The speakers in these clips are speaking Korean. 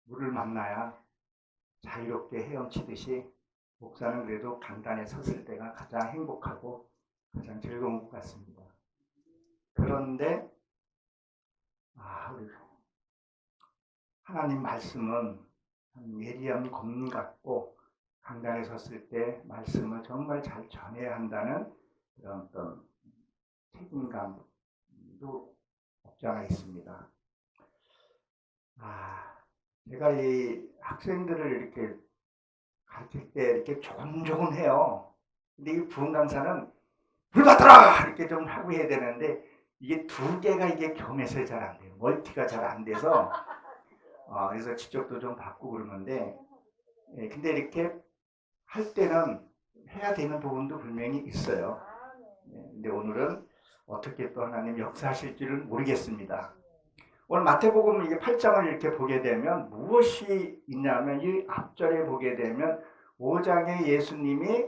물을 만나야 자유롭게 헤엄치듯이 목사는 그래도 강단에 섰을 때가 가장 행복하고 가장 즐거운 것 같습니다. 그런데 우리 하나님 말씀은 예리한 검 같고 강단에 섰을 때 말씀을 정말 잘 전해야 한다는 그런 어떤 책임감도 없지 않아 있습니다. 제가 이 학생들을 이렇게 가르칠 때 이렇게 조곤조곤 해요. 근데 이 부흥 강사는 불 받아라! 이렇게 좀 하고 해야 되는데 이게 두 개가 이게 겸해서 잘 안 돼요. 멀티가 잘 안 돼서 그래서 지적도 좀 받고 그러는데 근데 이렇게 할 때는 해야 되는 부분도 분명히 있어요. 근데 오늘은 어떻게 또 하나님 역사하실지는 모르겠습니다. 오늘 마태복음 이게 8장을 이렇게 보게 되면 무엇이 있냐면 이 앞절에 보게 되면 5장에 예수님이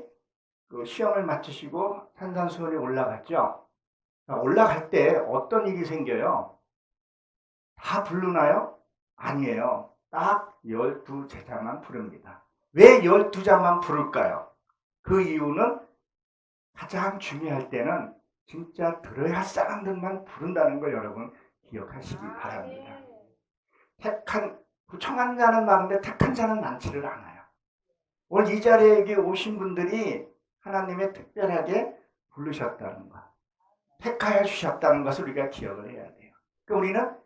그 시험을 마치시고 산산수훈에 올라갔죠. 올라갈 때 어떤 일이 생겨요? 다 부르나요? 아니에요. 딱 12제자만 부릅니다. 왜 12자만 부를까요? 그 이유는 가장 중요할 때는 진짜 들어야 할 사람들만 부른다는 걸 여러분 기억하시기 바랍니다. 청한 자는 많은데 택한 자는 많지를 않아요. 오늘 이 자리에 오신 분들이 하나님의 특별하게 부르셨다는 것, 택하여 주셨다는 것을 우리가 기억을 해야 돼요. 그러니까 우리는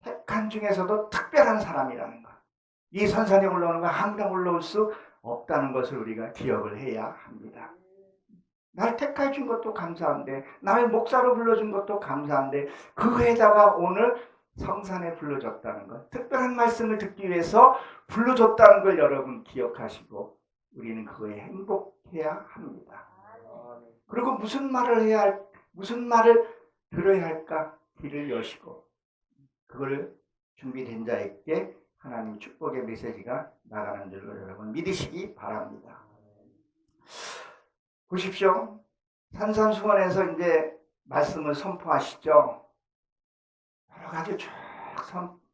택한 중에서도 특별한 사람이라는 것, 이 선산에 올라오는 거 항상 올라올 수 없다는 것을 우리가 기억을 해야 합니다. 날 택해 준 것도 감사한데, 나를 목사로 불러준 것도 감사한데, 그 회자가 오늘 성산에 불러줬다는 것, 특별한 말씀을 듣기 위해서 불러줬다는 걸 여러분 기억하시고 우리는 그거에 행복해야 합니다. 그리고 무슨 말을 들어야 할까? 귀를 여시고 그걸 준비된 자에게 하나님 축복의 메시지가 나가는 줄로 여러분 믿으시기 바랍니다. 보십시오. 산산수원에서 이제 말씀을 선포하시죠. 여러 가지 쭉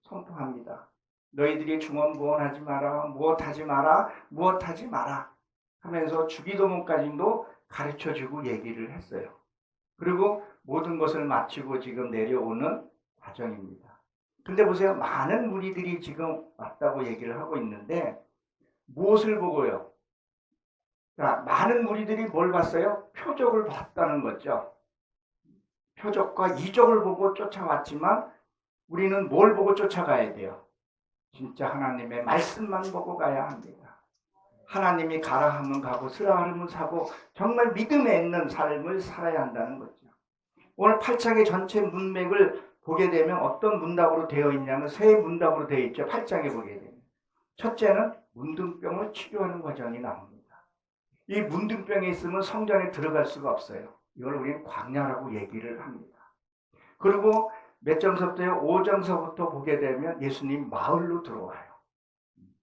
선포합니다. 너희들이 중언부언하지 마라, 무엇하지 마라, 무엇하지 마라 하면서 주기도문까지도 가르쳐주고 얘기를 했어요. 그리고 모든 것을 마치고 지금 내려오는 과정입니다. 근데 보세요. 많은 무리들이 지금 왔다고 얘기를 하고 있는데 무엇을 보고요? 자, 많은 무리들이 뭘 봤어요? 표적을 봤다는 거죠. 표적과 이적을 보고 쫓아왔지만 우리는 뭘 보고 쫓아가야 돼요? 진짜 하나님의 말씀만 보고 가야 합니다. 하나님이 가라 하면 가고 쓰라 하면 사고 정말 믿음에 있는 삶을 살아야 한다는 거죠. 오늘 8장의 전체 문맥을 보게 되면 어떤 문답으로 되어 있냐면 세 문답으로 되어 있죠. 8장에 보게 되면. 첫째는 문둥병을 치료하는 과정이 나옵니다. 이 문둥병이 있으면 성전에 들어갈 수가 없어요. 이걸 우리는 광야라고 얘기를 합니다. 그리고 몇 장서부터요? 5장서부터 보게 되면 예수님 마을로 들어와요.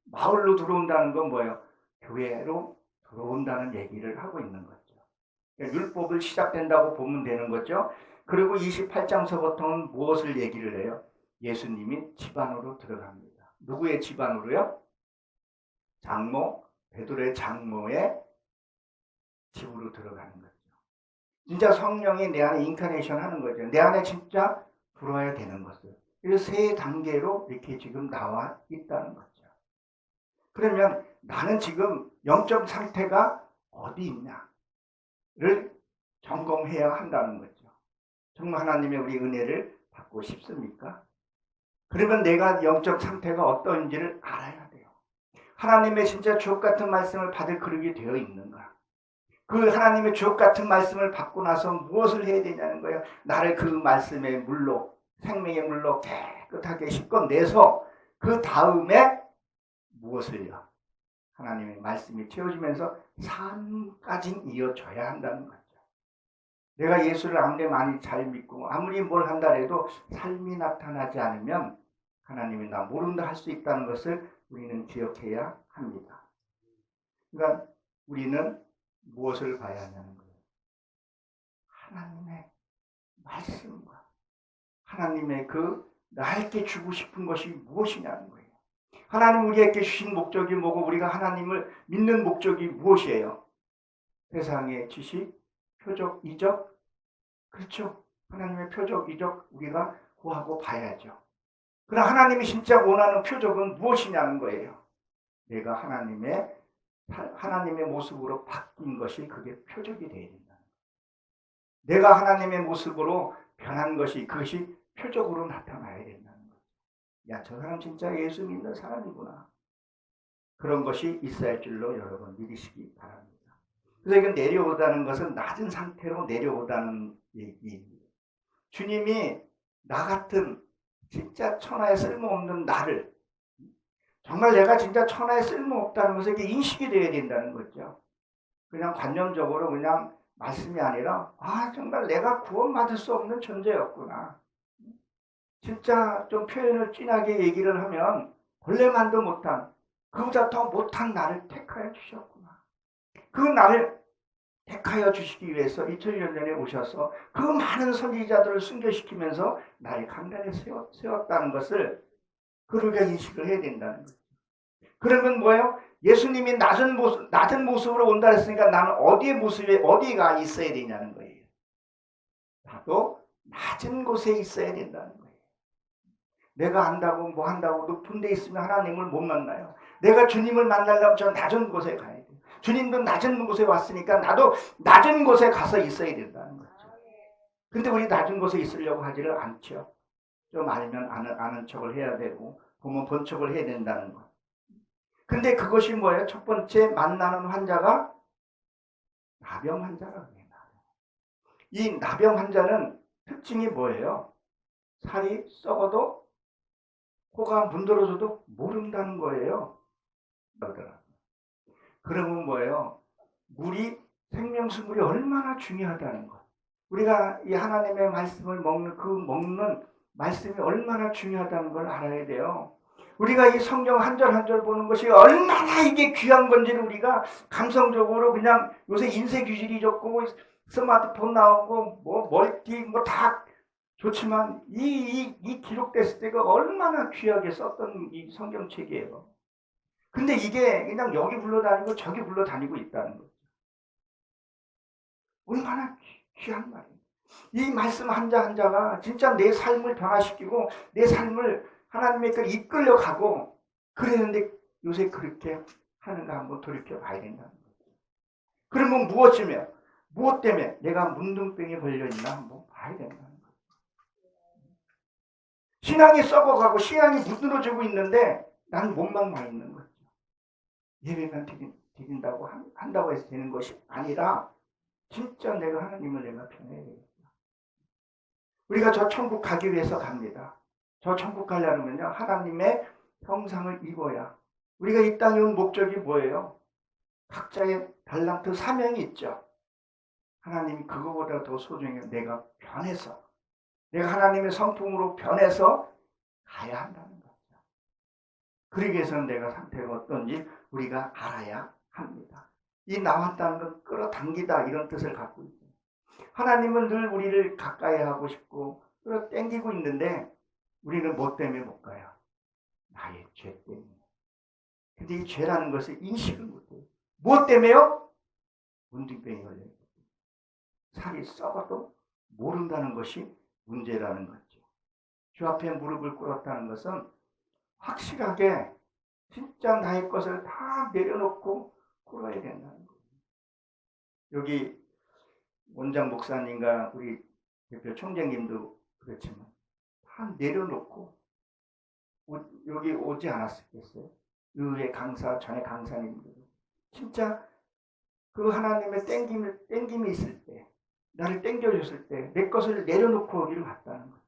마을로 들어온다는 건 뭐예요? 교회로 들어온다는 얘기를 하고 있는 거죠. 그러니까 율법을 시작된다고 보면 되는 거죠. 그리고 28장서부터는 무엇을 얘기를 해요? 예수님이 집안으로 들어갑니다. 누구의 집안으로요? 장모, 베드로의 장모의 집으로 들어가는 거죠. 진짜 성령이 내 안에 인카네이션 하는 거죠. 내 안에 진짜 들어와야 되는 것을. 그래서 세 단계로 이렇게 지금 나와 있다는 거죠. 그러면 나는 지금 영적 상태가 어디 있냐를 점검해야 한다는 거죠. 정말 하나님의 우리 은혜를 받고 싶습니까? 그러면 내가 영적 상태가 어떤지를 알아야 돼요. 하나님의 진짜 주옥 같은 말씀을 받을 그릇이 되어 있는가? 그 하나님의 주옥 같은 말씀을 받고 나서 무엇을 해야 되냐는 거예요. 나를 그 말씀의 물로, 생명의 물로 깨끗하게 씻어내서 그 다음에 무엇을요? 하나님의 말씀이 채워지면서 삶까지 이어져야 한다는 거죠. 내가 예수를 아무리 많이 잘 믿고 아무리 뭘 한다 해도 삶이 나타나지 않으면 하나님이 나 모른다 할 수 있다는 것을 우리는 기억해야 합니다. 그러니까 우리는 무엇을 봐야 하냐는 거예요. 하나님의 말씀과 하나님의 그 나에게 주고 싶은 것이 무엇이냐는 거예요. 하나님 우리에게 주신 목적이 뭐고 우리가 하나님을 믿는 목적이 무엇이에요? 세상의 지식, 표적, 이적? 그렇죠. 하나님의 표적, 이적 우리가 구하고 봐야죠. 그러나 하나님이 진짜 원하는 표적은 무엇이냐는 거예요. 내가 하나님의 모습으로 바뀐 것이 그게 표적이 되어야 된다. 내가 하나님의 모습으로 변한 것이 그것이 표적으로 나타나야 된다는 거죠. 야, 저 사람 진짜 예수 믿는 사람이구나. 그런 것이 있어야 할 줄로 여러분 믿으시기 바랍니다. 그래서 이건 내려오다는 것은 낮은 상태로 내려오다는 얘기입니다. 주님이 나 같은 진짜 천하에 쓸모없는 나를 정말 내가 진짜 천하에 쓸모없다는 것을 인식이 되어야 된다는 거죠. 그냥 관념적으로 그냥 말씀이 아니라 정말 내가 구원받을 수 없는 존재였구나. 진짜 좀 표현을 진하게 얘기를 하면 본래만도 못한 그보다 더 못한 나를 택하여 주셨구나. 그 나를 택하여 주시기 위해서 2000년 전에 오셔서 그 많은 선지자들을 순교시키면서 나를 강단에 세웠다는 것을 그러게 인식을 해야 된다는 거죠. 그러면 뭐예요? 예수님이 낮은 모습으로 온다 했으니까 나는 어디가 있어야 되냐는 거예요. 나도 낮은 곳에 있어야 된다는 거예요. 내가 안다고 뭐 한다고 높은 데 있으면 하나님을 못 만나요. 내가 주님을 만나려면 저 낮은 곳에 가야 돼요. 주님도 낮은 곳에 왔으니까 나도 낮은 곳에 가서 있어야 된다는 거죠. 근데 우리 낮은 곳에 있으려고 하지를 않죠. 좀 알면 아는 척을 해야 되고 보면 본 척을 해야 된다는 것. 근데 그것이 뭐예요? 첫 번째 만나는 환자가 나병 환자라고 해요. 이 나병 환자는 특징이 뭐예요? 살이 썩어도 코가 문드러져도 모른다는 거예요. 그러면 뭐예요? 생명수물이 얼마나 중요하다는 것. 우리가 이 하나님의 말씀을 먹는 말씀이 얼마나 중요하다는 걸 알아야 돼요. 우리가 이 성경 한 절 한 절 보는 것이 얼마나 이게 귀한 건지를 우리가 감성적으로 그냥 요새 인쇄 규질이 좋고 스마트폰 나오고 뭐 멀티 뭐 다 좋지만 이 기록됐을 때가 얼마나 귀하게 썼던 이 성경책이에요. 근데 이게 그냥 여기 굴러다니고 저기 굴러다니고 있다는 거죠. 얼마나 귀한 말이에요. 이 말씀 한자 한자가 진짜 내 삶을 변화시키고 내 삶을 하나님의 이끌려 가고 그랬는데 요새 그렇게 하는가 한번 돌이켜 봐야 된다는 거죠. 그러면 무엇 때문에 내가 문둥병에 걸려있나 한번 봐야 된다는 거죠. 신앙이 썩어가고 신앙이 무너지고 있는데 나는 몸만 와 있는 거죠. 예배만 한다고 해서 되는 것이 아니라 진짜 내가 하나님을 변해야 되겠다. 우리가 저 천국 가기 위해서 갑니다. 저 천국 가려면요 하나님의 형상을 입어야. 우리가 이 땅에 온 목적이 뭐예요? 각자의 달란트 사명이 있죠. 하나님이 그거보다 더 소중해요. 내가 변해서 내가 하나님의 성품으로 변해서 가야 한다는 거죠. 그러기 위해서는 내가 상태가 어떤지 우리가 알아야 합니다. 이 나왔다는 건 끌어당기다 이런 뜻을 갖고 있죠. 하나님은 늘 우리를 가까이 하고 싶고 끌어당기고 있는데 우리는 뭐 때문에 못 가요? 나의 죄 때문에. 근데 이 죄라는 것을 인식을 못해요. 뭐 때문에요? 문둥병이 걸려요. 살이 썩어도 모른다는 것이 문제라는 거죠. 주 앞에 무릎을 꿇었다는 것은 확실하게 진짜 나의 것을 다 내려놓고 꿇어야 된다는 거예요. 여기 원장 목사님과 우리 대표 총장님도 그렇지만 다 내려놓고 여기 오지 않았겠어요? 의회 강사, 전에 강사님들 진짜 그 하나님의 땡김이 있을 때 나를 땡겨줬을 때 내 것을 내려놓고 여기를 갔다는 거죠.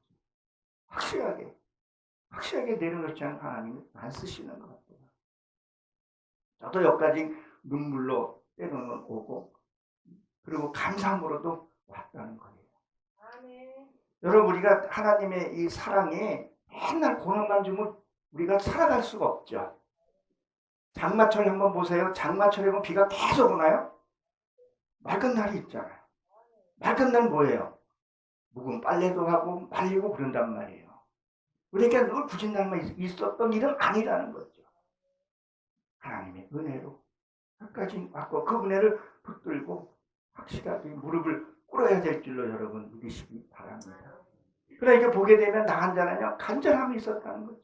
확실하게 내려놓지 않은 하나님이 안 쓰시는 것 같아요. 저도 여기까지 눈물로 때로는 오고 그리고 감사함으로도 왔다는 거예요. 아멘. 여러분 우리가 하나님의 이 사랑에 맨날 고난만 주면 우리가 살아갈 수가 없죠. 장마철 한번 보세요. 장마철에 보면 비가 계속 오나요? 맑은 날이 있잖아요. 맑은 날 뭐예요? 묵은 빨래도 하고 말리고 그런단 말이에요. 그러니까 늘 굳은 날만 있었던 일은 아니라는 거죠. 하나님의 은혜로 끝까지 왔고 그 은혜를 붙들고 확실하게 무릎을 꿇어야 될 줄로 여러분 믿으시기 바랍니다. 그러니까 보게 되면 나 한자는요 간절함이 있었다는 거죠.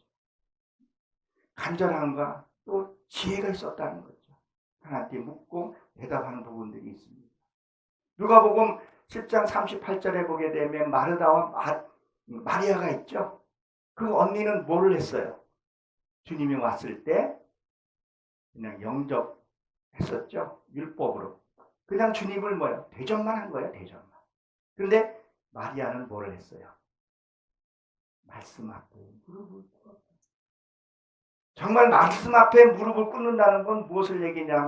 간절함과 또 지혜가 있었다는 거죠. 하나님께 묻고 대답하는 부분들이 있습니다. 누가복음 10장 38절에 보게 되면 마르다와 마리아가 있죠. 그 언니는 뭘 했어요? 주님이 왔을 때 그냥 영접했었죠. 율법으로. 그냥 주님을 뭐요? 대접만 한 거예요. 대접만. 그런데 마리아는 뭘 했어요? 말씀 앞에 무릎을 꿇었어요. 정말 말씀 앞에 무릎을 꿇는다는 건 무엇을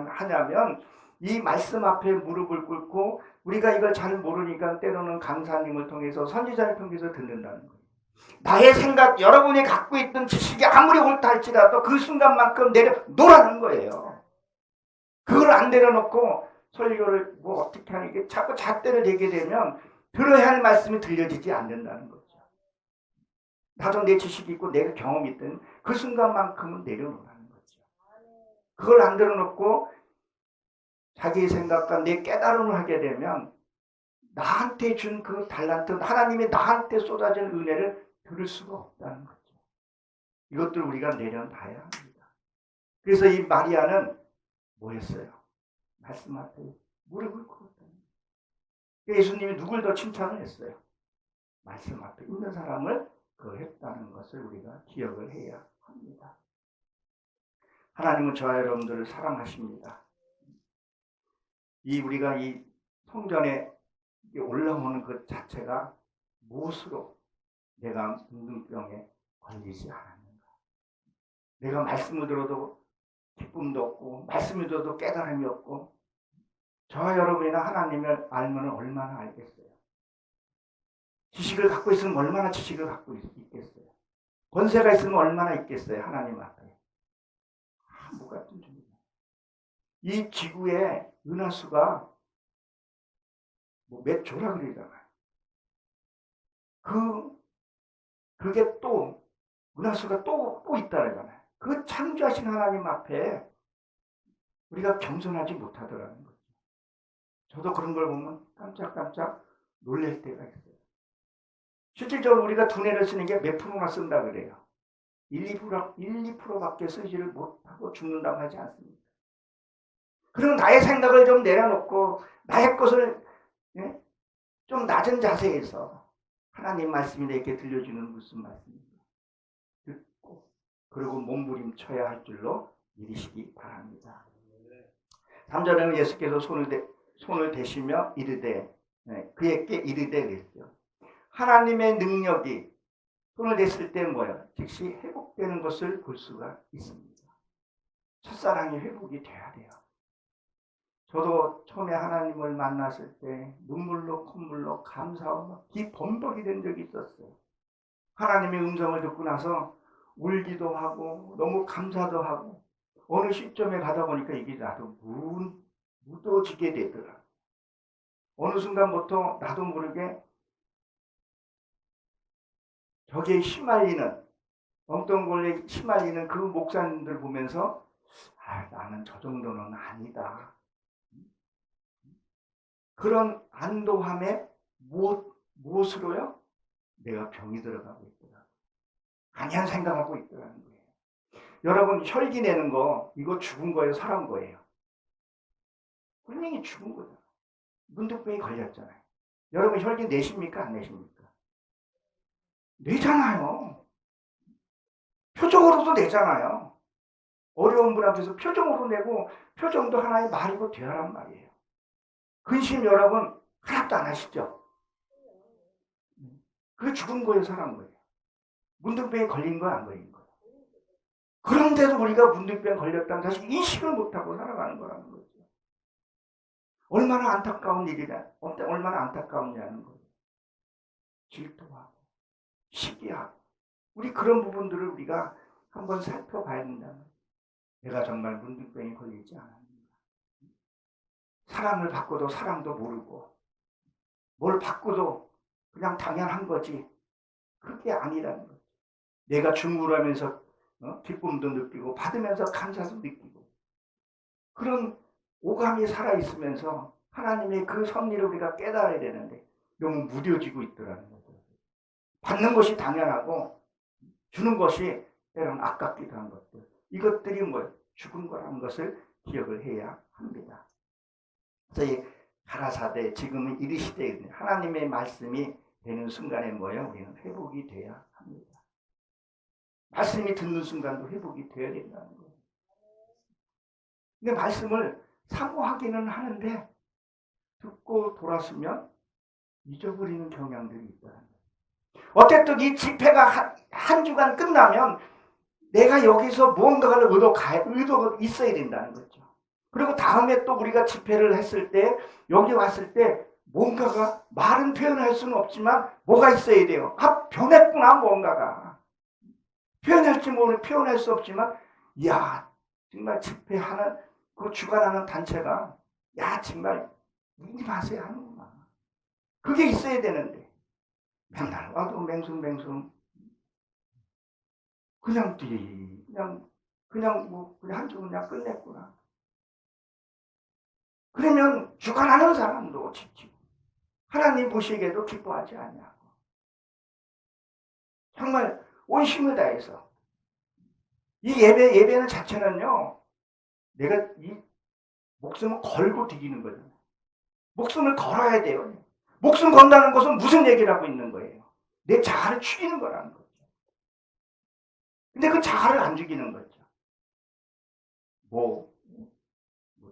하냐면 이 말씀 앞에 무릎을 꿇고 우리가 이걸 잘 모르니까 때로는 강사님을 통해서 선지자를 통해서 듣는다는 거예요. 나의 생각, 여러분이 갖고 있던 지식이 아무리 옳다 할지라도 그 순간만큼 내려놓으라는 거예요. 그걸 안 내려놓고 설교를 뭐 어떻게 하는 게 자꾸 잣대를 대게 되면 들어야 할 말씀이 들려지지 않는다는 거죠. 나도 내 지식이 있고 내가 경험이 있던 그 순간만큼은 내려놓으라는 거죠. 그걸 안 내려놓고 자기의 생각과 내 깨달음을 하게 되면 나한테 준 그 달란트, 하나님이 나한테 쏟아진 은혜를 들을 수가 없다는 거죠. 이것들 우리가 내려놔야 합니다. 그래서 이 마리아는 뭐였어요? 말씀 앞에 무릎을 꿇었다는 거예요. 예수님이 누굴 더 칭찬을 했어요? 말씀 앞에 있는 사람을 했다는 것을 우리가 기억을 해야 합니다. 하나님은 저와 여러분들을 사랑하십니다. 우리가 이 성전에 올라오는 것 자체가 무엇으로 내가 문둥병에 걸리지 않았는가? 내가 말씀을 들어도 기쁨도 없고 말씀을 들어도 깨달음이 없고 저와 여러분이나 하나님을 알면 얼마나 알겠어요? 지식을 갖고 있으면 얼마나 지식을 갖고 있겠어요? 권세가 있으면 얼마나 있겠어요? 하나님 앞에. 아무 같은 존재. 이 지구의 은하수가 몇 조라 그러잖아요. 그게 또 은하수가 또 있다잖아요. 그 창조하신 하나님 앞에 우리가 겸손하지 못하더라는 거죠. 저도 그런 걸 보면 깜짝깜짝 놀랄 때가 있어요. 실질적으로 우리가 두뇌를 쓰는 게 몇 프로나 쓴다 그래요. 2%밖에 쓰지를 못하고 죽는다고 하지 않습니까? 그리고 나의 생각을 좀 내려놓고 나의 것을 좀 낮은 자세에서 하나님 말씀이 내게 들려주는 무슨 말씀입니까? 듣고 그리고 몸부림쳐야 할 줄로 믿으시기 바랍니다. 3절에는 예수께서 손을 대시며 이르되 그에게 이르되 그랬죠. 하나님의 능력이 손을 댔을 때 뭐예요? 즉시 회복되는 것을 볼 수가 있습니다. 첫사랑이 회복이 돼야 돼요. 저도 처음에 하나님을 만났을 때 눈물로 콧물로 감사하고 기범벅이 된 적이 있었어요. 하나님의 음성을 듣고 나서 울기도 하고 너무 감사도 하고 어느 시점에 가다 보니까 이게 나도 묻어지게 되더라. 어느 순간부터 나도 모르게 저기에 휘말리는 엉뚱골에 휘말리는 그 목사님들 보면서 나는 저 정도는 아니다. 그런 안도함에 무엇으로요? 내가 병이 들어가고 있더라. 아니한 생각하고 있더라는 거예요. 여러분 혈기 내는 거 이거 죽은 거예요? 살아온 거예요? 분명히 죽은 거죠. 문득병이 걸렸잖아요. 여러분 혈기 내십니까? 안 내십니까? 내잖아요. 표정으로도 내잖아요. 어려운 분 앞에서 표정으로 내고 표정도 하나의 말이고 되어란 말이에요. 근심 여러분 하나도 안 하시죠? 그게 죽은 거예요? 살아온 거예요? 문둥병에 걸린 거야? 안 걸린 거예요? 그런데도 우리가 문둥병에 걸렸다는 사실 인식을 못하고 살아가는 거라는 거죠. 얼마나 안타까운 일이냐, 얼마나 안타까우냐는 거예요. 질투하고 시기하고 우리 그런 부분들을 우리가 한번 살펴봐야 된다는 내가 정말 문둥병에 걸리지 않았는가. 사랑을 받고도 사랑도 모르고 뭘 받고도 그냥 당연한 거지. 그게 아니라는 거죠. 내가 중물하면서 기쁨도 느끼고 받으면서 감사도 느끼고 그런 오감이 살아있으면서 하나님의 그 섭리를 우리가 깨달아야 되는데 너무 무뎌지고 있더라는 거죠. 받는 것이 당연하고 주는 것이 때로는 아깝기도 한 것들. 이것들이 죽은 거라는 것을 기억을 해야 합니다. 그래서 이 가라사대 지금은 이리 시대에 하나님의 말씀이 되는 순간에 우리는 회복이 돼야 합니다. 말씀이 듣는 순간도 회복이 되어야 된다는 거예요. 근데 말씀을 사모하기는 하는데 듣고 돌았으면 잊어버리는 경향들이 있다는 거예요. 어쨌든 이 집회가 한 주간 끝나면 내가 여기서 무언가를 의도가 있어야 된다는 거죠. 그리고 다음에 또 우리가 집회를 했을 때 여기 왔을 때 뭔가가 말은 표현할 수는 없지만 뭐가 있어야 돼요. 변했구나 뭔가가. 표현할지 모르는 표현할 수 없지만 이야 정말 집회하는 그 주관하는 단체가 야 정말 인임하세요 하는구나. 그게 있어야 되는데 맨날 와도 맹숭맹숭 그냥 그냥 한 주 그냥 끝냈구나. 그러면 주관하는 사람도 지치고 하나님 보시기에도 기뻐하지 않냐고. 정말 온심을 다해서 이 예배는 자체는요. 내가 이 목숨을 걸고 디기는 거잖아요. 목숨을 걸어야 돼요. 목숨 건다는 것은 무슨 얘기를 하고 있는 거예요? 내 자아를 죽이는 거라는 거죠. 근데 그 자아를 안 죽이는 거죠.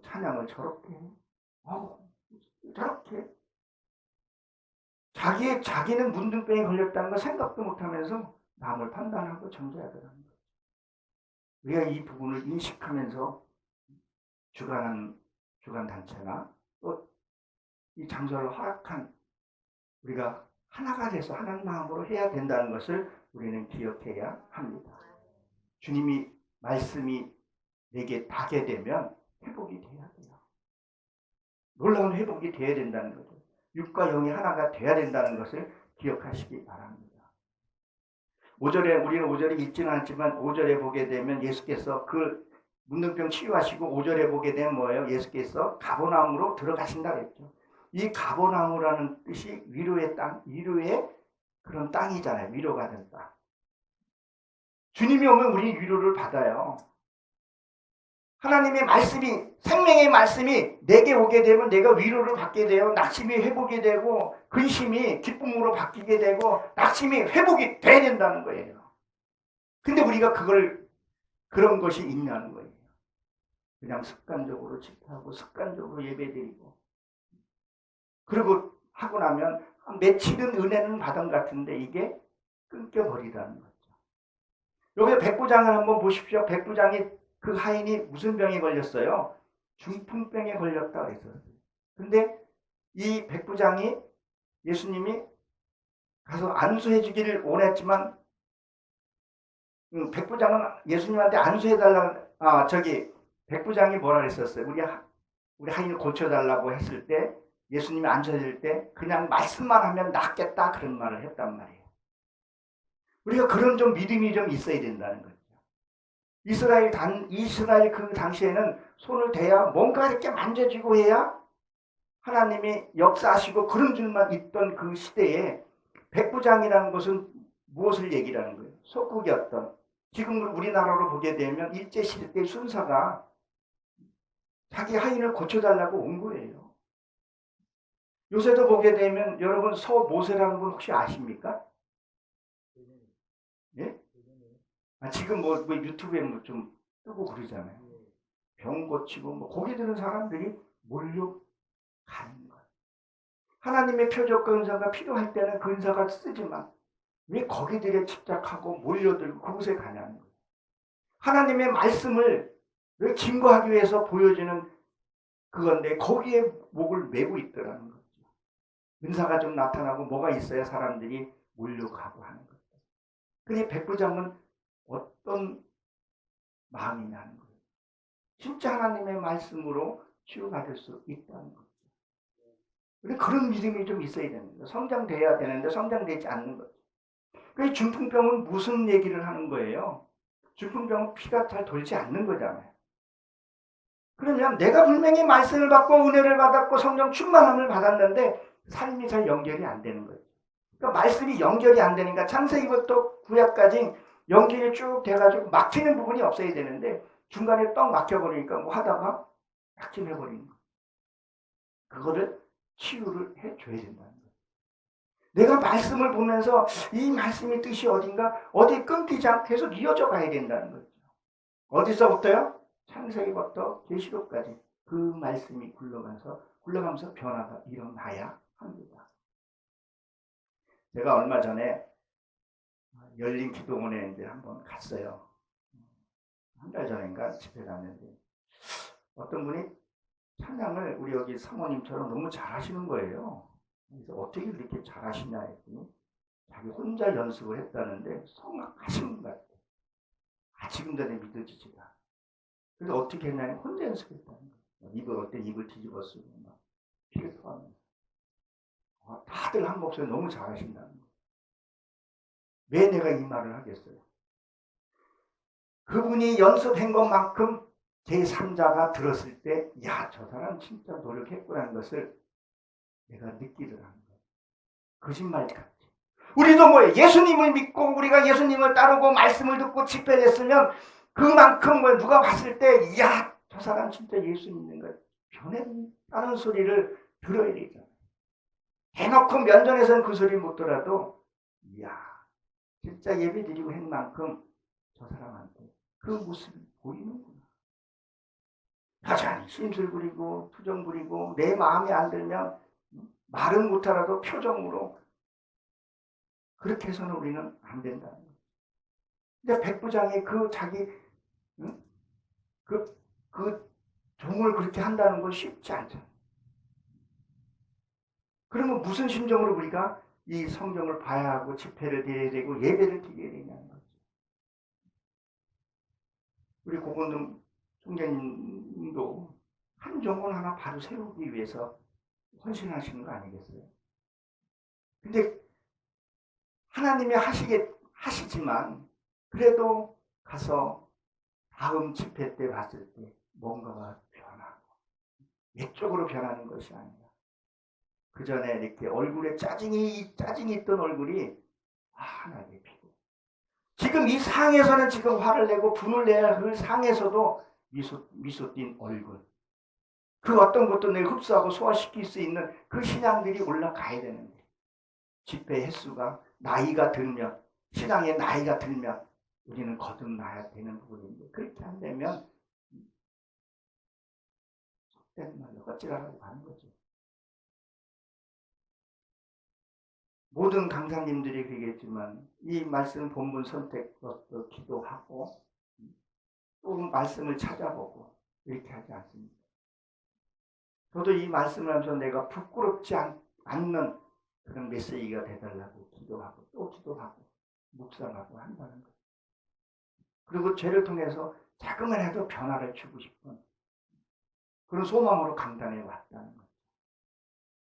찬양을 저렇게 저렇게 자기는 문둥병에 걸렸다는 걸 생각도 못하면서 남을 판단하고 정죄하더라는 거죠. 우리가 이 부분을 인식하면서 주관 단체나 또 이 장소를 허락한 우리가 하나가 돼서 하나님 마음으로 해야 된다는 것을 우리는 기억해야 합니다. 주님이 말씀이 내게 닿게 되면 회복이 돼야 돼요. 놀라운 회복이 돼야 된다는 거죠. 육과 영이 하나가 돼야 된다는 것을 기억하시기 바랍니다. 5절에 우리는 5절에 읽지는 않지만 5절에 보게 되면 예수께서 그 문둥병 치유하시고 5절에 보게 되면 뭐예요? 예수께서 가버나움으로 들어가신다 그랬죠. 이 가버나움이라는 뜻이 위로의 땅, 위로의 그런 땅이잖아요. 위로가 된 땅. 주님이 오면 우리 위로를 받아요. 하나님의 말씀이 생명의 말씀이 내게 오게 되면 내가 위로를 받게 돼요. 낙심이 회복이 되고 근심이 기쁨으로 바뀌게 되고 낙심이 회복이 돼야 된다는 거예요. 근데 우리가 그런 것이 있냐는 거예요. 그냥 습관적으로 집회하고 습관적으로 예배드리고 그리고 하고 나면 며칠은 은혜는 받은 것 같은데 이게 끊겨버리라는 거죠. 여기 백부장을 한번 보십시오. 백부장이 그 하인이 무슨 병에 걸렸어요? 중풍병에 걸렸다 그랬어요. 근데 이 백부장이 예수님이 가서 안수해 주기를 원했지만 백부장은 예수님한테 안수해 달라 백부장이 뭐라 그랬었어요? 우리 하인을 고쳐달라고 했을 때 예수님이 안수해 때 그냥 말씀만 하면 낫겠다 그런 말을 했단 말이에요. 우리가 그런 좀 믿음이 좀 있어야 된다는 거죠. 이스라엘 그 당시에는 손을 대야 뭔가 이렇게 만져지고 해야 하나님이 역사하시고 그런 줄만 있던 그 시대에 백부장이라는 것은 무엇을 얘기하는 거예요? 속국이었던 지금 우리나라로 보게 되면 일제시대 때 순사가 자기 하인을 고쳐달라고 온 거예요. 요새도 보게 되면 여러분 서모세라는 분 혹시 아십니까? 예? 지금 유튜브에 좀 뜨고 그러잖아요. 병 고치고 고기 드는 사람들이 몰려가는 거예요. 하나님의 표적과 은사가 필요할 때는 그 은사가 쓰지만 왜 거기들에 집착하고 몰려들고 그곳에 가냐는 거예요. 하나님의 말씀을 증거하기 위해서 보여지는 그건데 거기에 목을 메고 있더라는 거죠. 은사가 좀 나타나고 뭐가 있어야 사람들이 몰려가고 하는 거죠. 근데 백부장은 어떤 마음이냐는 거예요. 진짜 하나님의 말씀으로 치유받을 수 있다는 거죠. 그런 믿음이 좀 있어야 되는 거예요. 성장돼야 되는데 성장되지 않는 거죠. 그 중풍병은 무슨 얘기를 하는 거예요? 중풍병은 피가 잘 돌지 않는 거잖아요. 그러면 내가 분명히 말씀을 받고 은혜를 받았고 성령 충만함을 받았는데 삶이 잘 연결이 안 되는 거예요. 그러니까 말씀이 연결이 안 되니까 창세기부터 구약까지 연결이 쭉 돼가지고 막히는 부분이 없어야 되는데 중간에 떡 막혀버리니까 뭐 하다가 낙심해버리는 거예요. 그거를 치유를 해줘야 된다는 거예요. 내가 말씀을 보면서 이 말씀의 뜻이 어딘가 어디 끊기지 않고 계속 이어져 가야 된다는 거죠. 어디서부터요? 창세기부터 계시록까지 그 말씀이 굴러가면서 변화가 일어나야 합니다. 제가 얼마 전에 열린 기도원에 이제 한번 갔어요. 한 달 전인가 집회 갔는데 어떤 분이 찬양을 우리 여기 사모님처럼 너무 잘하시는 거예요. 그래서 어떻게 이렇게 잘하시냐 했더니 자기 혼자 연습을 했다는데 성악하신 것 같아요. 지금도 믿어지지가. 그래서 어떻게 했냐면 혼자 연습했다는 거예요. 입을 뒤집어 쓰고 막 피를 토하면서. 다들 한 목소리 너무 잘하신다는 거예요. 왜 내가 이 말을 하겠어요? 그분이 연습한 것만큼 제3자가 들었을 때, 야, 저 사람 진짜 노력했구나는 것을 내가 느끼더라는 거예요. 거짓말 같지. 우리도 뭐예요? 예수님을 믿고 우리가 예수님을 따르고 말씀을 듣고 집회를 했으면 그만큼 걸 누가 봤을 때, 야, 저 사람 진짜 예수 믿는 거 변했다는 소리를 들어야 되잖아요. 해놓고 면전에서는 그 소리 못 들어도, 이야, 진짜 예배 드리고 한 만큼 저 사람한테 그 모습이 보이는구나. 여전히 심술 부리고 투정 부리고 내 마음에 안 들면 말은 못하라도 표정으로 그렇게 해서는 우리는 안 된다는 거예요. 근데 백부장이 그 자기 그 종을 그렇게 한다는 건 쉽지 않잖아요. 그러면 무슨 심정으로 우리가 이 성경을 봐야 하고 집회를 드려야 되고 예배를 드려야 되냐는 거죠. 우리 고건동 총장님도 한 종을 하나 바로 세우기 위해서 헌신하시는 거 아니겠어요? 근데 하나님이 하시지만 그래도 가서 다음 집회 때 봤을 때 뭔가가 변하고 외적으로 변하는 것이 아니라 그 전에 이렇게 얼굴에 짜증이 있던 얼굴이 환하게 피고 지금 이 상에서는 지금 화를 내고 분을 내야 그 상에서도 미소 띈 얼굴 그 어떤 것도 내가 흡수하고 소화시킬 수 있는 그 신앙들이 올라가야 되는데 집회 횟수가 나이가 들면 신앙의 나이가 들면 우리는 거듭나야 되는 부분인데 그렇게 안 되면 속된 말로 어찌라고 하는 거죠. 모든 강사님들이 그러겠지만 이 말씀 본문 선택도 기도하고 또 말씀을 찾아보고 이렇게 하지 않습니다. 저도 이 말씀을 하면서 내가 부끄럽지 않는 그런 메시지가 되달라고 기도하고 또 기도하고 묵상하고 한다는 거예요. 그리고 죄를 통해서 자그마해도 변화를 주고 싶은 그런 소망으로 강단에 왔다는 거죠.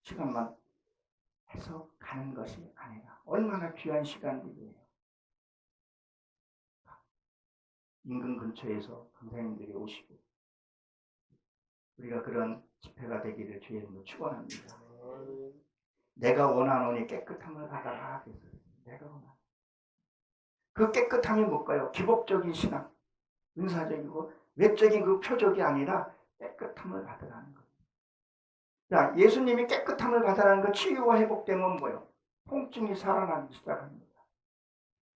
시간만 해서 가는 것이 아니라 얼마나 귀한 시간들이에요. 인근 근처에서 강사님들이 오시고 우리가 그런 집회가 되기를 주의 이름으로 축원합니다. 내가 원하노니 깨끗함을 받아라. 내가 원하노니. 그 깨끗함이 뭘까요? 기복적인 신앙, 은사적이고 외적인 그 표적이 아니라 깨끗함을 받으라는 거예요. 자, 예수님이 깨끗함을 받으라는 거 치유와 회복되면 뭐예요? 통증이 살아나기 시작합니다.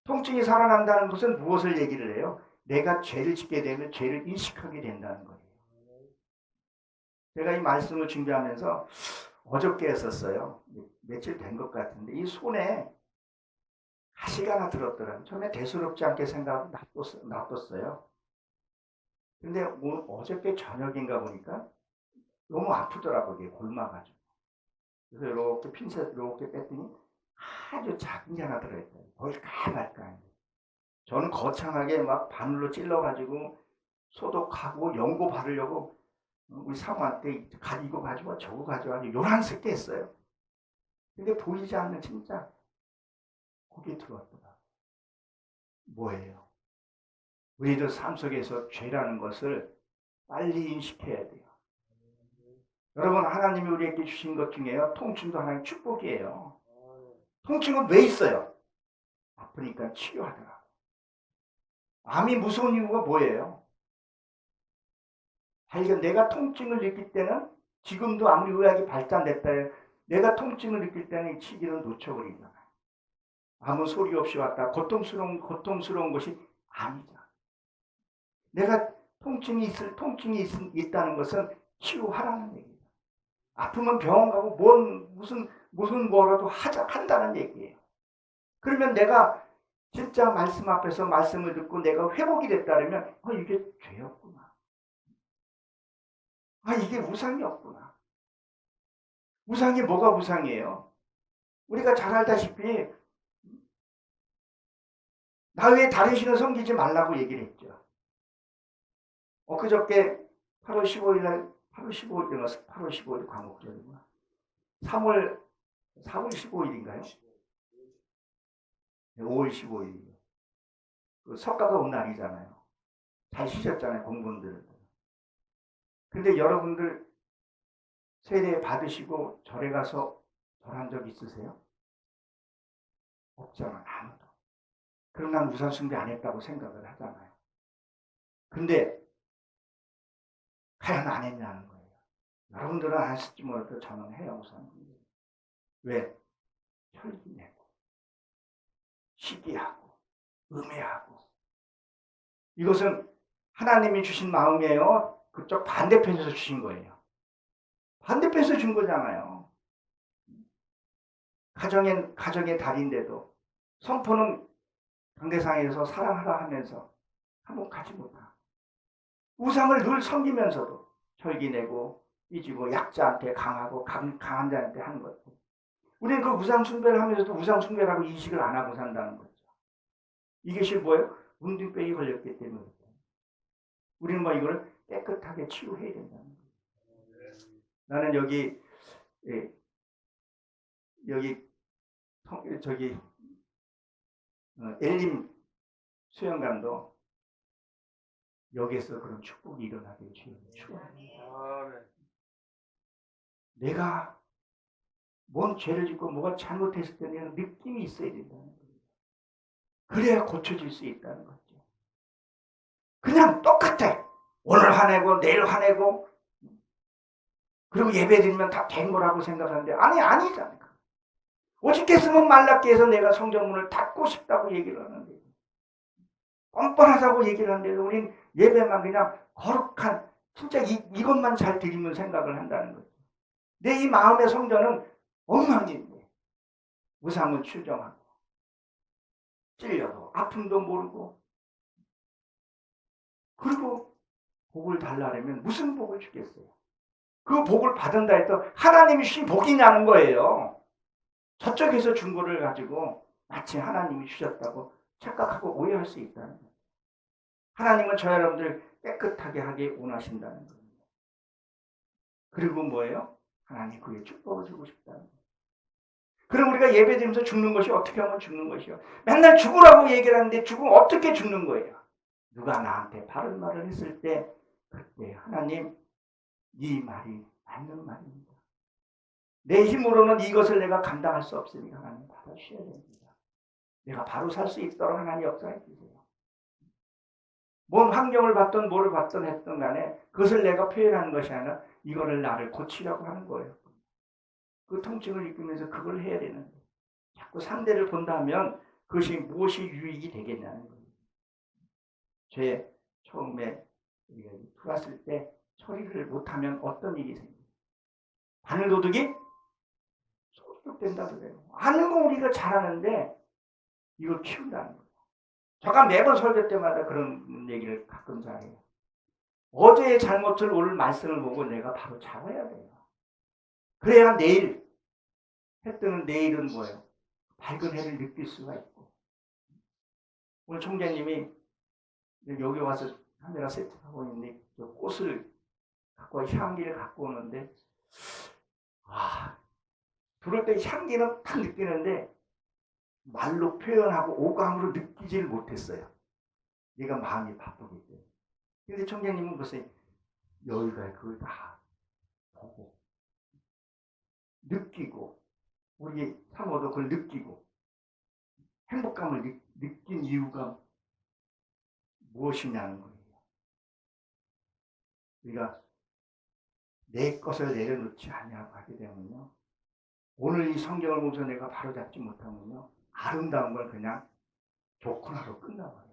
통증이 살아난다는 것은 무엇을 얘기를 해요? 내가 죄를 짓게 되면 죄를 인식하게 된다는 거예요. 제가 이 말씀을 준비하면서 어저께 했었어요. 며칠 된 것 같은데 이 손에 가시가 하나 들었더라고요. 처음에 대수롭지 않게 생각하고 놔뒀어요. 근데 어저께 저녁인가 보니까 너무 아프더라고요. 이게 골마가지고. 그래서 이렇게 핀셋 이렇게 뺐더니 아주 작은 게 하나 들어있어요. 뭘까 말까. 저는 거창하게 막 바늘로 찔러가지고 소독하고 연고 바르려고 우리 사모한테 이거 가져와 저거 가져와 요란스럽게 했어요. 근데 보이지 않는 진짜 거기에 들어왔더라. 뭐예요? 우리들 삶 속에서 죄라는 것을 빨리 인식해야 돼요. 여러분, 하나님이 우리에게 주신 것 중에요, 통증도 하나의 축복이에요. 통증은 왜 있어요? 아프니까 치료하더라. 암이 무서운 이유가 뭐예요? 발견, 내가 통증을 느낄 때는, 지금도 아무리 의학이 발전됐다 해도 내가 통증을 느낄 때는 이 치기를 놓쳐버리잖아요. 아무 소리 없이 왔다. 고통스러운 것이 아니죠. 내가 통증이 있다는 것은 치유하라는 얘기예요. 아프면 병원 가고 무슨 뭐라도 한다는 얘기예요. 그러면 내가 진짜 말씀 앞에서 말씀을 듣고 내가 회복이 됐다면, 이게 죄였구나. 이게 우상이었구나. 우상이 뭐가 우상이에요? 우리가 잘 알다시피 나 외에 다른 신을 섬기지 말라고 얘기를 했죠. 그저께 8월 15일 8월 15일 광복절이구나. 4월 15일인가요? 5월 15일이요. 그 석가가 온 날이잖아요. 잘 쉬셨잖아요, 공부원들은. 근데 여러분들 세례 받으시고 절에 가서 절한 적 있으세요? 없잖아, 아무도. 그럼 난 우상 숭배 안 했다고 생각을 하잖아요. 근데 과연 안 했냐는 거예요. 여러분들은 안 했을지 몰라도 저는 해요, 우상 숭배. 왜? 혈기내고 시기하고 음해하고. 이것은 하나님이 주신 마음이에요? 그쪽 반대편에서 주신 거예요. 반대편에서 준 거잖아요. 가정의 달인데도 선포는 강대상에서 사랑하라 하면서 한몫하지 못하고 우상을 늘 섬기면서도 혈기내고 삐지고 약자한테 강하고 강한 자한테 하는 거죠. 우리는 그 우상 숭배를 하면서도 우상 숭배라고 인식을 안 하고 산다는 거죠. 이것이 뭐예요? 문둥병이 걸렸기 때문에. 우리는 이거를 깨끗하게 치유해야 된다는 거예요. 나는 여기 저기 엘림 수영관도 여기에서 그런 축복이 일어나게 축복합니다. 내가 뭔 죄를 짓고 뭐가 잘못했을 때는 느낌이 있어야 된다는 거예요. 그래야 고쳐질 수 있다는 거죠. 그냥 똑같아. 오늘 화내고 내일 화내고 그리고 예배드리면 다 된 거라고 생각하는데 아니잖아요. 오직했으면 말랐게 해서 내가 성전문을 닫고 싶다고 얘기를 하는데 뻔뻔하다고 얘기를 하는데 우린 예배만 그냥 거룩한 진짜 이것만 잘 드리면 생각을 한다는 거죠. 내 이 마음의 성전은 엉망인데 우상을 추정하고 찔려도 아픔도 모르고 그리고 복을 달라면 무슨 복을 주겠어요? 그 복을 받은다 해도 하나님이 주신 복이냐는 거예요. 저쪽에서 준 거를 가지고 마치 하나님이 주셨다고 착각하고 오해할 수 있다는 거예요. 하나님은 저 여러분들 깨끗하게 하게 원하신다는 거예요. 그리고 뭐예요? 하나님 그에 축복을 주고 싶다는 거예요. 그럼 우리가 예배드리면서 죽는 것이 어떻게 하면 죽는 것이요? 맨날 죽으라고 얘기를 하는데 죽으면 어떻게 죽는 거예요? 누가 나한테 바른 말을 했을 때 그때 하나님 이 말이 맞는 말입니다. 내 힘으로는 이것을 내가 감당할 수 없으니까 하나님 받아주셔야 됩니다. 내가 바로 살 수 있도록 하나님 역사해 주세요. 뭔 환경을 받든 뭐를 받든 했든 간에 그것을 내가 표현하는 것이 아니라 이거를 나를 고치려고 하는 거예요. 그 통증을 느끼면서 그걸 해야 되는데 자꾸 상대를 본다면 그것이 무엇이 유익이 되겠냐는 거예요. 죄 처음에 우리가 들어왔을 때 처리를 못하면 어떤 일이 생겨요? 바늘도둑이 소독된다 그래요. 아는 거 우리가 잘하는데 이걸 키운다는 거예요. 제가 매번 설교 때마다 그런 얘기를 가끔 잘해요. 어제의 잘못을 오늘 말씀을 보고 내가 바로 잡아야 돼요. 그래야 내일 해 뜨는 내일은 뭐예요? 밝은 해를 느낄 수가 있고. 오늘 총재님이 여기 와서 카메라 세팅하고 있는데 꽃을 갖고 향기를 갖고 오는데 부를 때 향기는 딱 느끼는데 말로 표현하고 오감으로 느끼지를 못했어요. 내가 마음이 바쁘기 때문에. 근데 총장님은 보세요. 여기가 그걸 다 보고 느끼고 우리 사모도 그걸 느끼고 행복감을 느낀 이유가 무엇이냐는 거예요. 우리가 내 것을 내려놓지 않냐고 하게 되면요. 오늘 이 성경을 보면서 내가 바로잡지 못하면요. 아름다운 걸 그냥 좋구나로 끝나버려요.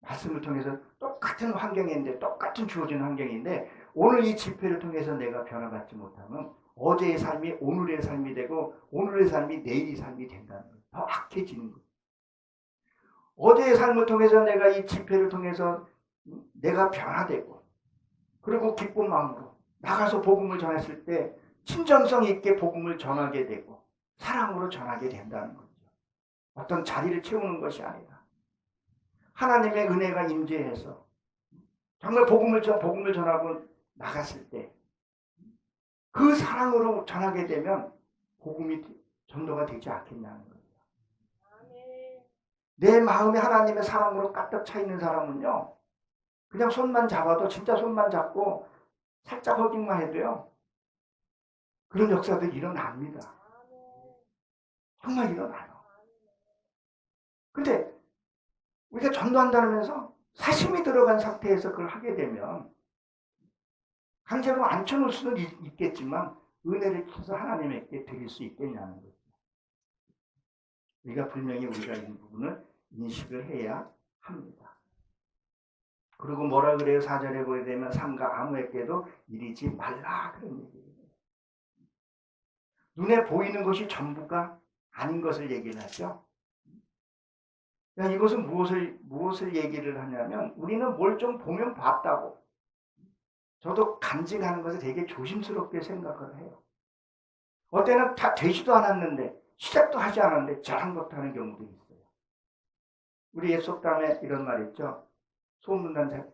말씀을 통해서 똑같은 환경인데 똑같은 주어진 환경인데 오늘 이 집회를 통해서 내가 변화받지 못하면 어제의 삶이 오늘의 삶이 되고 오늘의 삶이 내일의 삶이 된다는 거예요. 더 악해지는 거예요. 어제의 삶을 통해서 내가 이 집회를 통해서 내가 변화되고 그리고 기쁜 마음으로 나가서 복음을 전했을 때 친정성 있게 복음을 전하게 되고 사랑으로 전하게 된다는 거죠. 어떤 자리를 채우는 것이 아니라 하나님의 은혜가 임재해서 정말 복음을 전하고 나갔을 때 그 사랑으로 전하게 되면 복음이 전도가 되지 않겠냐는 거예요. 내 마음에 하나님의 사랑으로 가득 차 있는 사람은요. 그냥 손만 잡아도 진짜 손만 잡고 살짝 허깅만 해도요. 그런 역사들이 일어납니다. 정말 일어나요. 근데 우리가 전도한다면서 사심이 들어간 상태에서 그걸 하게 되면 강제로 앉혀놓을 수는 있겠지만 은혜를 줘서 하나님에게 드릴 수 있겠냐는 거죠. 우리가 분명히 우리가 이 부분을 인식을 해야 합니다. 그리고 뭐라 그래요? 4절에 보게 되면 삼가 아무에게도 이르지 말라 그런 얘기예요. 눈에 보이는 것이 전부가 아닌 것을 얘기를 하죠. 이것은 무엇을 얘기를 하냐면 우리는 뭘 좀 보면 봤다고 저도 간증하는 것을 되게 조심스럽게 생각을 해요. 어때는 다 되지도 않았는데 시작도 하지 않았는데 잘한 것도 하는 경우도 있어요. 우리 예속담에 이런 말 있죠. 소문난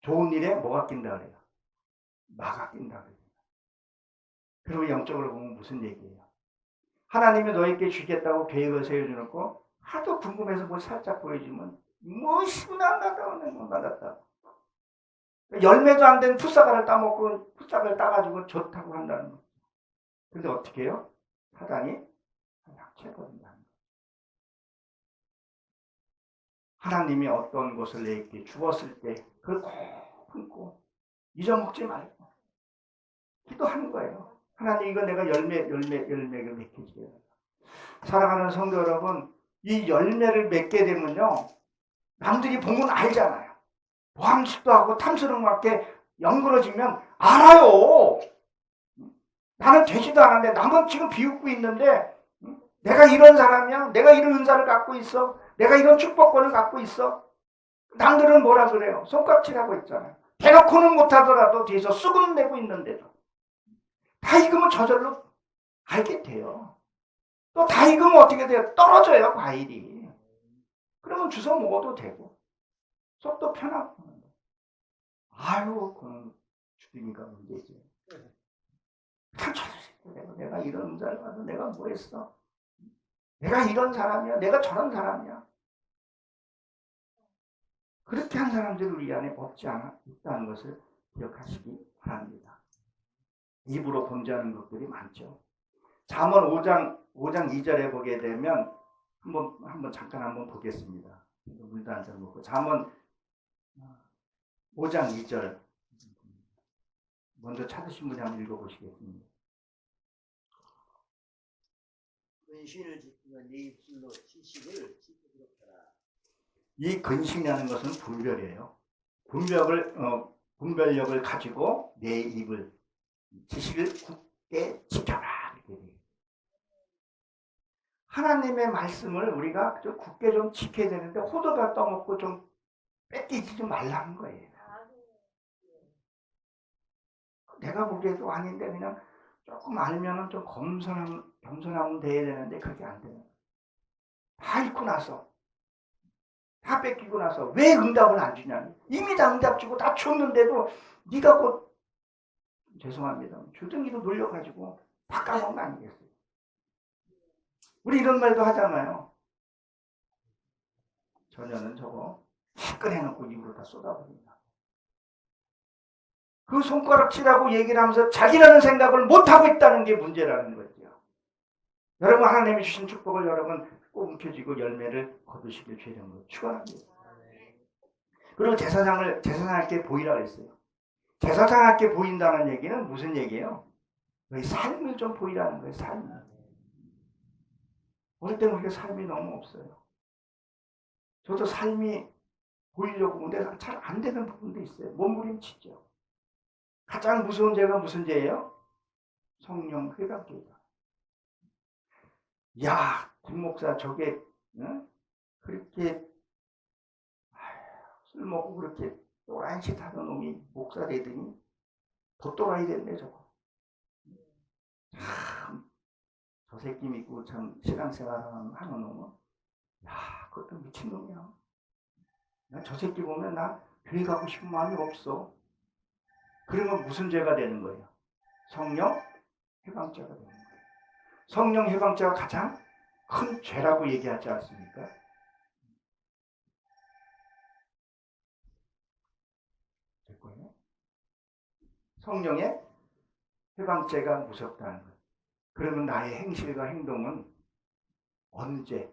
좋은 일에 뭐가 낀다 그래요? 마가 낀다 그래요. 그리고 영적으로 보면 무슨 얘기예요? 하나님이 너에게 주겠다고 계획을 세워주놓고 하도 궁금해서 뭘 살짝 보여주면 뭐 신난다고 뭐 받았다고 열매도 안 된 풋사과를 따먹고 풋사과를 따가지고 좋다고 한다는 거죠. 근데 어떻게 해요? 사단이 약체거든요. 하나님이 어떤 것을 내게 주었을 때 그걸 꼭 품고 잊어먹지 말고 기도하는 거예요. 하나님 이거 내가 열매를 맺게 해요. 사랑하는 성도 여러분, 이 열매를 맺게 되면요. 남들이 보면 알잖아요. 보암식도 하고 탐스럽게 연그러지면 알아요. 나는 되지도 않았는데 남은 지금 비웃고 있는데 내가 이런 사람이야. 내가 이런 은사를 갖고 있어. 내가 이런 축복권을 갖고 있어. 남들은 뭐라 그래요? 손가락질하고 있잖아요. 대놓고는 못하더라도 뒤에서 수금 내고 있는데도 다 익으면 저절로 알게 돼요. 또 다 익으면 어떻게 돼요? 떨어져요, 과일이. 그러면 주워 먹어도 되고 속도 편하고. 아유, 그건 주님이가 문제지. 내가 이런 은사를 받아 내가 뭐 했어? 내가 이런 사람이야? 내가 저런 사람이야? 그렇게 한 사람들이 우리 안에 없지 않아 있다는 것을 기억하시기 바랍니다. 입으로 범죄하는 것들이 많죠. 잠언 5장 2절에 보게 되면 잠깐 보겠습니다. 물도 한 잔 먹고 잠언 5장 2절 먼저 찾으신 분이 한번 읽어보시겠습니다. 근신을 지키면 네 입술로 지식을 지키도록 하라. 이 근신이라는 것은 분별이에요. 분별력을 가지고 내 입을 지식을 굳게 지켜라. 하나님의 말씀을 우리가 좀 굳게 좀 지켜야 되는데 호들갑 떠먹고 좀 뺏기지 좀 말라는 거예요. 내가 보기에도 아닌데 그냥 조금 알면은 좀 겸손하면 돼야 되는데 그게 안 되는 거예요. 다 읽고 나서 다 뺏기고 나서 왜 응답을 안 주냐니. 이미 다 응답 주고 다 줬는데도 네가 곧 죄송합니다. 주둥이로 놀려가지고 다 까먹은 거 아니겠어요? 우리 이런 말도 하잖아요. 전혀는 저거 시끄러워놓고 입으로 다 쏟아버린다. 그 손가락질하고 얘기를 하면서 자기라는 생각을 못하고 있다는 게 문제라는 거죠. 여러분 하나님이 주신 축복을 여러분 꼭 움켜쥐고 열매를 거두시길 주의 이름으로 축원합니다. 그리고 제사장께 보이라고 했어요. 제사장께 보인다는 얘기는 무슨 얘기예요? 너희 삶을 좀 보이라는 거예요. 삶을. 어릴 때는 우리가 삶이 너무 없어요. 저도 삶이 보이려고 근데 잘 안 되는 부분도 있어요. 몸부림치죠. 가장 무서운 죄가 무슨 죄예요? 성령 회방죄다. 야, 김 목사 저게 그렇게 술 먹고 그렇게 또라이 짓 하던 놈이 목사 되더니 더 또라이 됐네 저거. 참, 저 새끼 믿고 참 신앙생활 하는 놈은 야, 그것도 미친놈이야. 나 저 새끼 보면 나 교회 가고 싶은 마음이 없어. 그러면 무슨 죄가 되는 거예요? 성령 해방죄가 되는 거예요. 성령 해방죄가 가장 큰 죄라고 얘기하지 않습니까? 됐고요. 성령의 해방죄가 무섭다는 거예요. 그러면 나의 행실과 행동은 언제?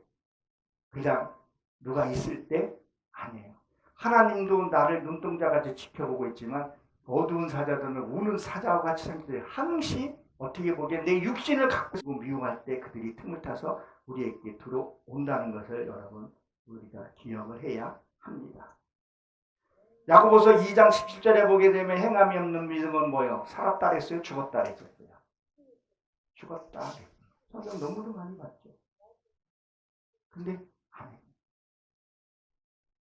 그냥 누가 있을 때 아니에요. 하나님도 나를 눈동자같이 지켜보고 있지만 어두운 사자들은 우는 사자와 같이 생기들 항시 어떻게 보기엔 내 육신을 갖고 미움할 때 그들이 틈을 타서 우리에게 들어온다는 것을 여러분 우리가 기억을 해야 합니다. 야고보서 2장 17절에 보게 되면 행함이 없는 믿음은 뭐예요? 살았다 했어요? 죽었다 했었어요? 죽었다. 성경 너무도 많이 봤죠. 근데 아니.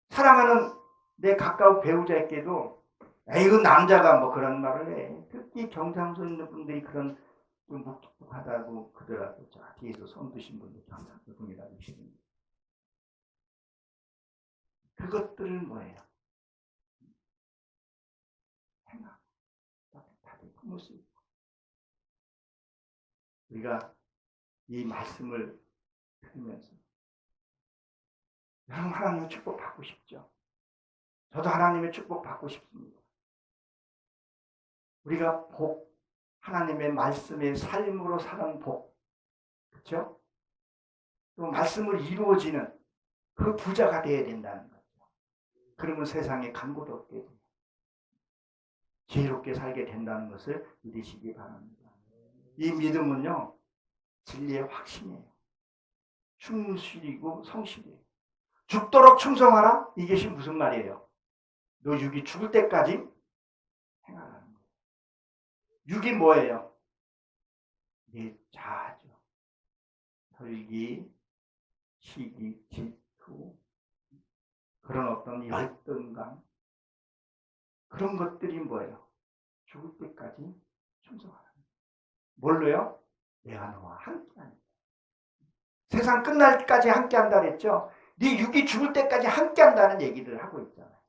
사랑하는 내 가까운 배우자에게도 이거 남자가 뭐 그런 말을 해. 특히 경상도 있는 분들이 그런 좀 묵직하다고 그러더라고. 자, 뒤에서 손 드신 분들 경상도 분이라고 하시는 그것들은 뭐예요? 행함. 다들 품을 수 있고. 우리가 이 말씀을 들으면서 여러분 하나님의 축복 받고 싶죠? 저도 하나님의 축복 받고 싶습니다. 우리가 복, 하나님의 말씀의 삶으로 사는 복, 그렇죠? 또 말씀을 이루어지는 그 부자가 되어야 된다는 거죠. 그러면 세상에 간고도 없게 돼요. 지혜롭게 살게 된다는 것을 믿으시기 바랍니다. 이 믿음은요, 진리의 확신이에요. 충실이고 성실이에요. 죽도록 충성하라? 이것이 무슨 말이에요? 너 육이 죽을 때까지 행하라는 거예요. 육이 뭐예요? 네 자아죠. 혈기, 시기, 질투, 그런 어떤 열등감, 그런 것들이 뭐예요? 죽을 때까지 충성하라. 뭘로요? 내가 너와 함께하는 거예요. 세상 끝날 때까지 함께한다 그랬죠? 네 육이 죽을 때까지 함께한다는 얘기를 하고 있잖아요.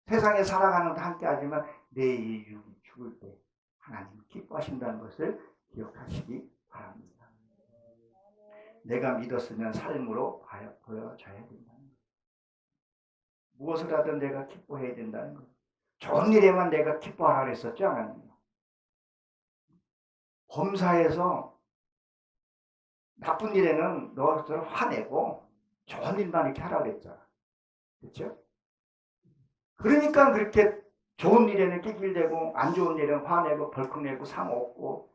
세상에 살아가는데 함께하지만 내 육이 죽을 때 하나님 기뻐하신다는 것을 기억하시기 바랍니다. 내가 믿었으면 삶으로 보여줘야 된다는 거예요. 무엇을 하든 내가 기뻐해야 된다는 거예요. 좋은 일에만 내가 기뻐하라 그랬었죠, 하나님. 범사에서 나쁜 일에는 너를 화내고 좋은 일만 이렇게 하라고 그랬잖아. 그렇죠? 그러니까 그렇게 좋은 일에는 끼길대고 안 좋은 일에는 화내고 벌컥내고 상 없고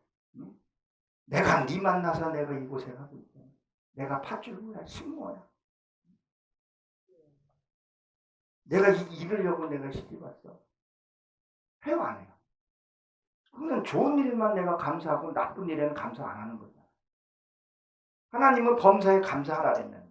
내가 네 만나서 내가 이곳에 가고 있잖아. 내가 팥줄이야 식모야. 내가 이러려고 내가 시집 왔어. 해요 안 해요? 그러면 좋은 일만 내가 감사하고 나쁜 일에는 감사 안 하는 거잖아. 하나님은 범사에 감사하라 했는데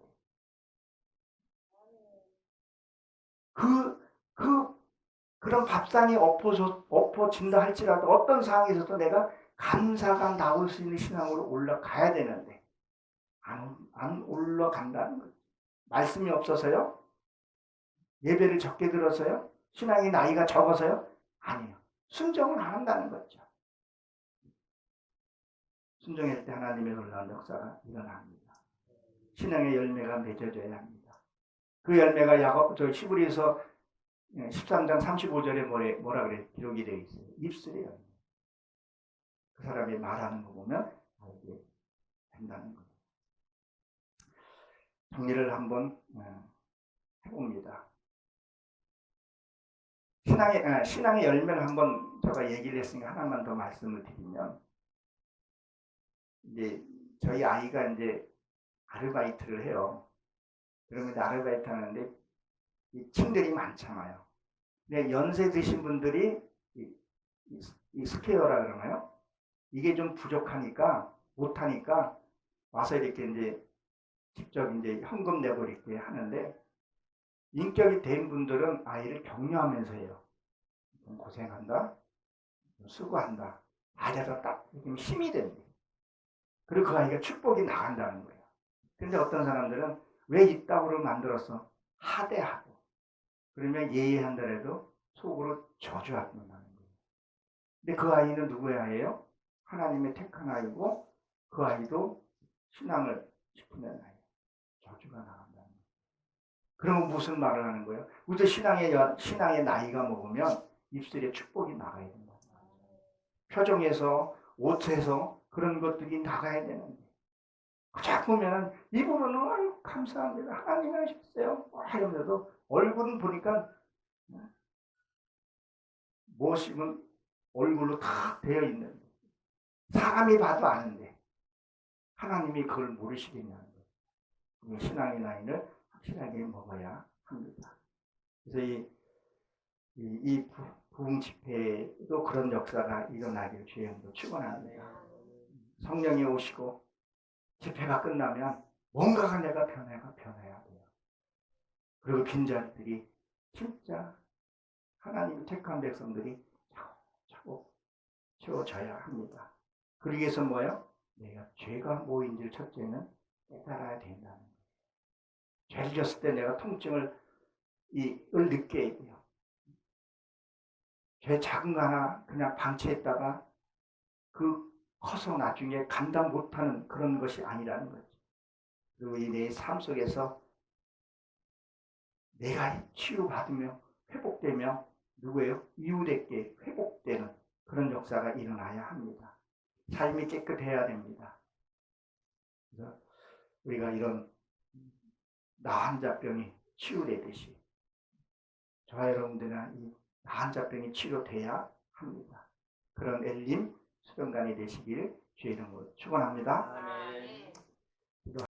그런 밥상이 엎어진다 할지라도 어떤 상황에서도 내가 감사가 나올 수 있는 신앙으로 올라가야 되는데 안 올라간다는 거죠. 말씀이 없어서요? 예배를 적게 들어서요? 신앙의 나이가 적어서요? 아니에요. 순종을 안 한다는 거죠. 순종할 때 하나님의 놀라운 역사가 일어납니다. 신앙의 열매가 맺어져야 합니다. 그 열매가 히브리서 13장 35절에 뭐라 그래 기록이 되어 있어요. 입술이에요. 그 사람이 말하는 거 보면 알게 된다는 거예요. 정리를 한번 해봅니다. 신앙의 열매를 한번 제가 얘기를 했으니까 하나만 더 말씀을 드리면, 이제 저희 아이가 이제 아르바이트를 해요. 그러면 아르바이트 하는데 이 팀들이 많잖아요. 근데 연세 드신 분들이 이 스퀘어라 그러나요? 이게 좀 부족하니까 못하니까 와서 이렇게 이제 직접 이제 현금 내고 이렇게 하는데, 인격이 된 분들은 아이를 격려하면서 해요. 좀 고생한다, 좀 수고한다. 아이가 딱 힘이 됩니다. 그리고 그 아이가 축복이 나간다는 거예요. 근데 어떤 사람들은 왜 이따구를 만들어서 하대하고, 그러면 예의한다래도 속으로 저주한다는 거예요. 근데 그 아이는 누구의 아이예요? 하나님의 택한 아이고, 그 아이도 신앙을 지키는 아이예요. 저주가 나간다는 거예요. 그러면 무슨 말을 하는 거예요? 우리 신앙의 나이가 먹으면 입술에 축복이 나가야 된다. 표정에서, 옷에서 그런 것들이 나가야 되는데, 자 보면 입으로는 아유 감사합니다, 하나님이 하셨어요 하면서도 얼굴은 보니까 무엇이면 얼굴로 다 되어 있는데, 사람이 봐도 아는데 하나님이 그걸 모르시겠냐는 거예요. 신앙의 나이를 확실하게 먹어야 합니다. 그래서 이 부흥 집회도 그런 역사가 일어나길 주님도 축원합니다. 성령이 오시고 집회가 끝나면 뭔가가 내가 변해야 돼요. 그리고 빈자리들이 진짜 하나님이 택한 백성들이 차곡차곡 채워져야 합니다. 그러기 위해서 뭐예요? 내가 죄가 뭐인지를 첫째는 깨달아야 된다는 거예요. 죄를 졌을 때 내가 통증을 느껴야 돼요. 죄 작은 거 하나 그냥 방치했다가 그 커서 나중에 감당 못하는 그런 것이 아니라는 거죠. 그리고 이 내 삶 속에서 내가 치유받으며 회복되며 누구예요? 이웃에게 회복되는 그런 역사가 일어나야 합니다. 삶이 깨끗해야 됩니다. 그래서 우리가 이런 나환자병이 치유되듯이 저와 여러분들은 이 나환자병이 치료돼야 합니다. 그런 엘림 수련관이 되시길 주의 이름으로 축원합니다. 아멘.